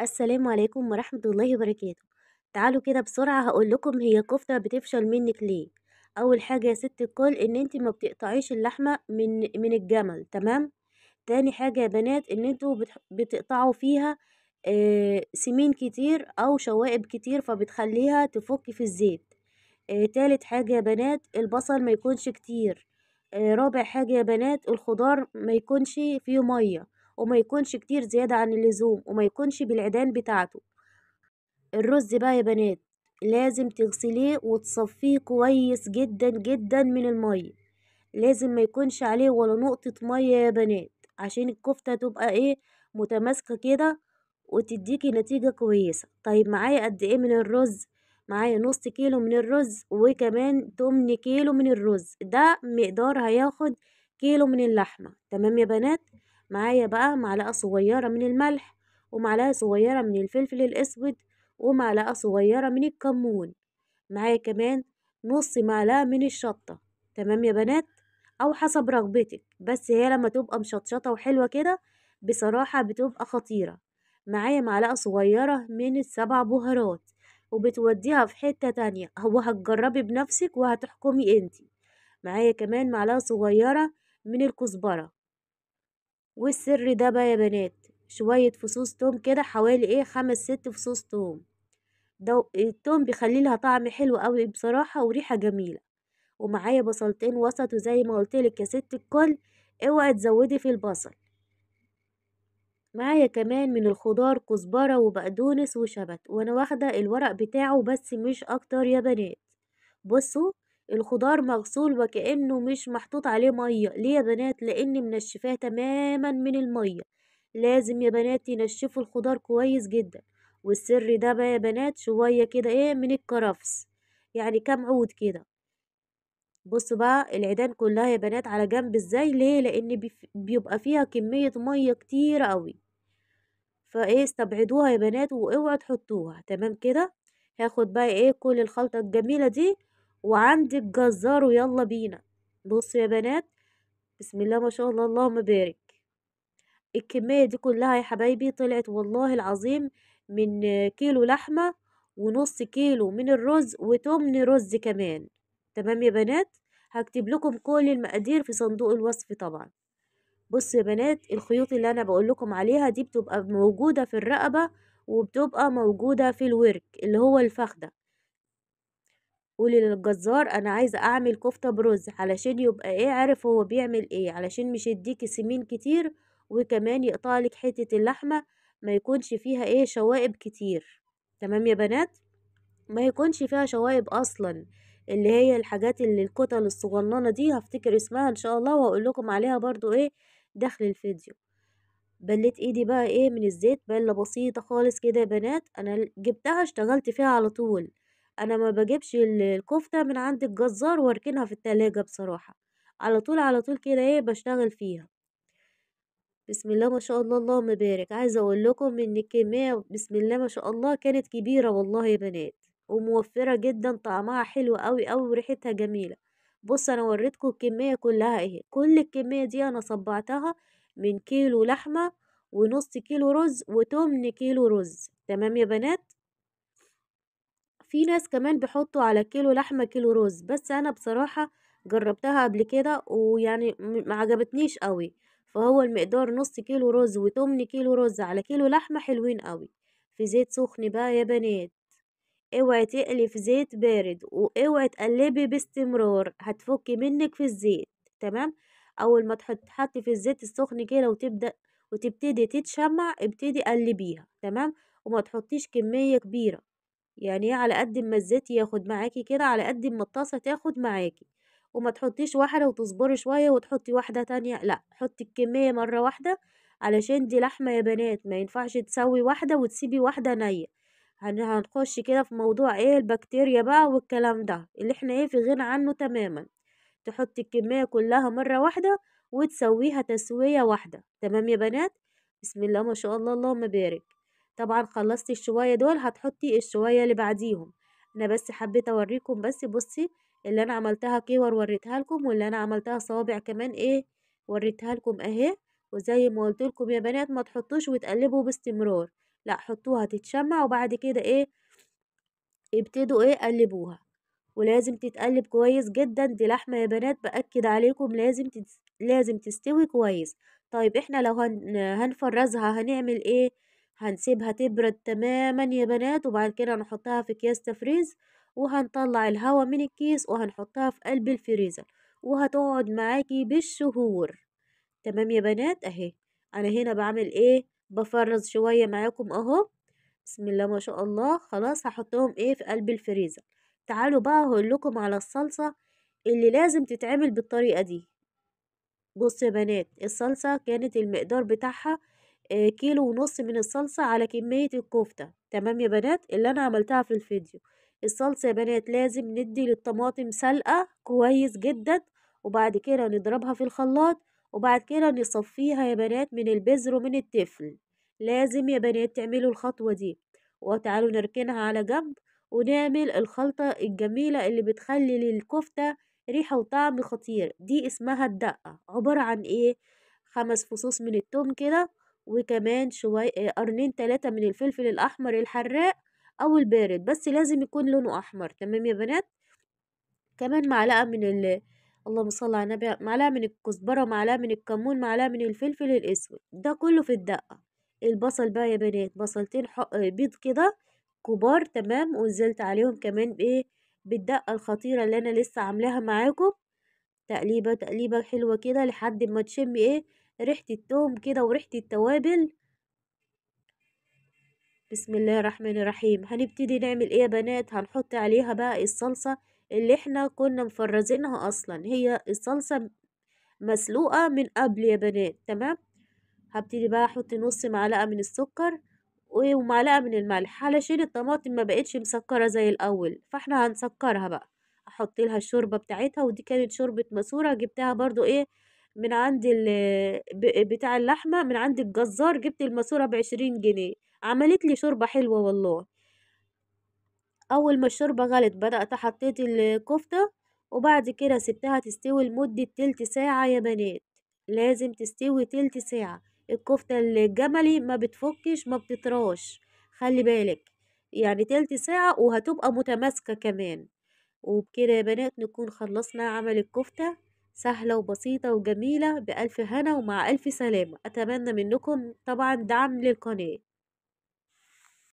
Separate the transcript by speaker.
Speaker 1: السلام عليكم ورحمة الله وبركاته. تعالوا كده بسرعة هقول لكم هي الكفتة بتفشل منك ليه. أول حاجة يا ست الكل إن انت ما بتقطعيش اللحمة من الجمل، تمام. تاني حاجة يا بنات إن انتوا بتقطعوا فيها سمين كتير أو شوائب كتير فبتخليها تفك في الزيت. تالت حاجة يا بنات البصل ما يكونش كتير. رابع حاجة يا بنات الخضار ما يكونش فيه مية، وما يكونش كتير زيادة عن اللزوم، وما يكونش بالعيدان بتاعته. الرز بقى يا بنات لازم تغسليه وتصفيه كويس جدا جدا من المية. لازم ما يكونش عليه ولا نقطة مية يا بنات، عشان الكفتة تبقى ايه، متماسكة كده وتديكي نتيجة كويسة. طيب معايا قد ايه من الرز؟ معايا نص كيلو من الرز وكمان 8 كيلو من الرز، ده مقدار هياخد كيلو من اللحمة، تمام يا بنات. معايا بقى معلقة صغيرة من الملح، ومعلقة صغيرة من الفلفل الأسود، ومعلقة صغيرة من الكمون. معايا كمان نص معلقة من الشطة، تمام يا بنات، أو حسب رغبتك، بس هي لما تبقى مشطشطة وحلوة كده بصراحة بتبقى خطيرة. معايا معلقة صغيرة من السبع بهارات، وبتوديها في حتة تانية، هو هتجربي بنفسك وهتحكمي انتي. معايا كمان معلقة صغيرة من الكزبرة. والسر ده بقى يا بنات شوية فصوص توم كده، حوالي ايه 5 6 فصوص توم. ده التوم بيخلي لها طعم حلو قوي بصراحة وريحة جميلة. ومعايا بصلتين وسط، وزي ما قلتلك يا ست الكل اوعي تزودي في البصل. معايا كمان من الخضار كزبرة وبقدونس وشبت، وانا واخدة الورق بتاعه بس مش اكتر يا بنات. بصوا، الخضار مغسول وكأنه مش محطوط عليه مية. ليه يا بنات؟ لأني منشفاه تماما من المية. لازم يا بنات تنشفوا الخضار كويس جدا. والسر ده بقى يا بنات شوية كده ايه من الكرفس، يعني كام عود كده. بصوا بقى العيدان كلها يا بنات على جنب ازاي، ليه؟ لأن بيبقى فيها كمية مية كتير قوي، فايه استبعدوها يا بنات واوعوا تحطوها، تمام كده. هاخد بقى ايه كل الخلطة الجميلة دي وعندك جزار ويلا بينا. بصوا يا بنات، بسم الله ما شاء الله اللهم بارك. الكمية دي كلها يا حبايبي طلعت والله العظيم من كيلو لحمة ونص كيلو من الرز وتمن رز كمان، تمام يا بنات. هكتب لكم كل المقادير في صندوق الوصف طبعا. بصوا يا بنات الخيوط اللي انا بقول لكم عليها دي بتبقى موجودة في الرقبة، وبتبقى موجودة في الورك اللي هو الفخدة. قولي للجزار انا عايزة اعمل كفتة برز، علشان يبقى ايه عارف هو بيعمل ايه، علشان مش يديكي سمين كتير، وكمان يقطع لك حتة اللحمة ما يكونش فيها ايه شوائب كتير، تمام يا بنات. ما يكونش فيها شوائب اصلا، اللي هي الحاجات اللي الكتل الصغننة دي هفتكر اسمها ان شاء الله واقول لكم عليها برضو ايه داخل الفيديو. بليت ايدي بقى ايه من الزيت بلة بسيطة خالص كده يا بنات، انا جبتها اشتغلت فيها على طول. انا ما بجيبش الكفتة من عند الجزار واركنها في التلاجة بصراحة، على طول على طول كده ايه بشتغل فيها. بسم الله ما شاء الله اللهم بارك. عايزة اقول لكم ان الكمية بسم الله ما شاء الله كانت كبيرة والله يا بنات، وموفرة جدا، طعمها حلو قوي قوي وريحتها جميلة. بص انا وريتكم الكمية كلها اهي، كل الكمية دي انا صبعتها من كيلو لحمة ونص كيلو رز وتمن كيلو رز، تمام يا بنات. في ناس كمان بيحطوا على كيلو لحمة كيلو رز، بس انا بصراحة جربتها قبل كده ويعني ما عجبتنيش قوي. فهو المقدار نص كيلو رز وتمن كيلو رز على كيلو لحمة حلوين قوي. في زيت سخن بقى يا بنات، اوعي تقلي في زيت بارد، واوعي تقلبي باستمرار هتفكي منك في الزيت، تمام. اول ما تحطي في الزيت السخن كده وتبتدي تتشمع ابتدي قلبيها، تمام. وما تحطيش كمية كبيرة، يعني ايه على قد ما الزيت ياخد معاكي كده على قد ما الطاسة تاخد معاكي. وما تحطيش واحدة وتصبري شوية وتحطي واحدة تانية، لا حطي الكمية مرة واحدة، علشان دي لحمة يا بنات ما ينفعش تسوي واحدة وتسيبي واحدة نية. هنخش كده في موضوع ايه البكتيريا بقى والكلام ده اللي احنا ايه في غنى عنه تماما. تحطي الكمية كلها مرة واحدة وتسويها تسوية واحدة، تمام يا بنات. بسم الله ما شاء الله اللهم بارك. طبعا خلصتي الشوية دول هتحطي الشوية اللي بعديهم. انا بس حبيت اوريكم، بس بصي اللي انا عملتها كور وريتها لكم، واللي انا عملتها صوابع كمان ايه وريتها لكم اهي. وزي ما قلت لكم يا بنات ما تحطوش وتقلبوا باستمرار، لا، حطوها تتشمع وبعد كده ايه ابتدوا ايه قلبوها. ولازم تتقلب كويس جدا، دي لحمة يا بنات بأكد عليكم لازم تستوي كويس. طيب احنا لو هنفرزها هنعمل ايه؟ هنسيبها تبرد تماما يا بنات، وبعد كده نحطها في اكياس تفريز، وهنطلع الهواء من الكيس وهنحطها في قلب الفريزر، وهتقعد معاكي بالشهور. تمام يا بنات اهي. انا هنا بعمل ايه؟ بفرز شوية معاكم اهو. بسم الله ما شاء الله. خلاص هحطهم ايه في قلب الفريزر. تعالوا بقى هقول لكم على الصلصة اللي لازم تتعمل بالطريقة دي. بصوا يا بنات، الصلصة كانت المقدار بتاعها كيلو ونص من الصلصة على كمية الكفتة. تمام يا بنات اللي انا عملتها في الفيديو. الصلصة يا بنات لازم ندي للطماطم سلقة كويس جدا، وبعد كده نضربها في الخلاط، وبعد كده نصفيها يا بنات من البذر ومن التفل. لازم يا بنات تعملوا الخطوة دي. وتعالوا نركنها على جنب، ونعمل الخلطة الجميلة اللي بتخلي للكفتة ريحة وطعم خطير. دي اسمها الدقة، عبارة عن ايه؟ 5 فصوص من التوم كده، وكمان شوية قرنين 3 من الفلفل الأحمر الحراق أو البارد، بس لازم يكون لونه أحمر. تمام يا بنات. كمان معلقة من اللهم صل على النبي، معلقة من الكزبرة، معلقة من الكمون، معلقة من الفلفل الأسود، ده كله في الدقة. البصل بقى يا بنات، بصلتين بيض كده كبار. تمام. ونزلت عليهم كمان بإيه؟ بالدقة الخطيرة اللي أنا لسه عاملاها معاكم. تقليبة تقليبة حلوة كده لحد ما تشمي ايه؟ ريحة التوم كده وريحة التوابل. بسم الله الرحمن الرحيم. هنبتدي نعمل ايه يا بنات؟ هنحط عليها بقى الصلصة اللي احنا كنا مفرزينها اصلا. هي الصلصة مسلوقة من قبل يا بنات. تمام. هبتدي بقى احط نص معلقة من السكر ومعلقة من الملح، علشان الطماطم ما بقتش مسكرة زي الاول، فاحنا هنسكرها بقى. احط لها الشوربة بتاعتها، ودي كانت شوربة ماسورة جبتها برضو ايه من عند بتاع اللحمة، من عند الجزار. جبت الماسورة ب20 جنيه، عملت لي شوربة حلوة والله. اول ما الشوربة غلت بدأت حطيت الكفتة، وبعد كده سبتها تستوي لمدة تلت ساعة يا بنات. لازم تستوي تلت ساعة. الكفتة الجملي ما بتفكش ما بتطراش، خلي بالك. يعني تلت ساعة وهتبقى متماسكة كمان. وبكده يا بنات نكون خلصنا عمل الكفتة. سهلة وبسيطة وجميلة، بألف هنا ومع ألف سلامة. أتمنى منكم طبعا دعم للقناة.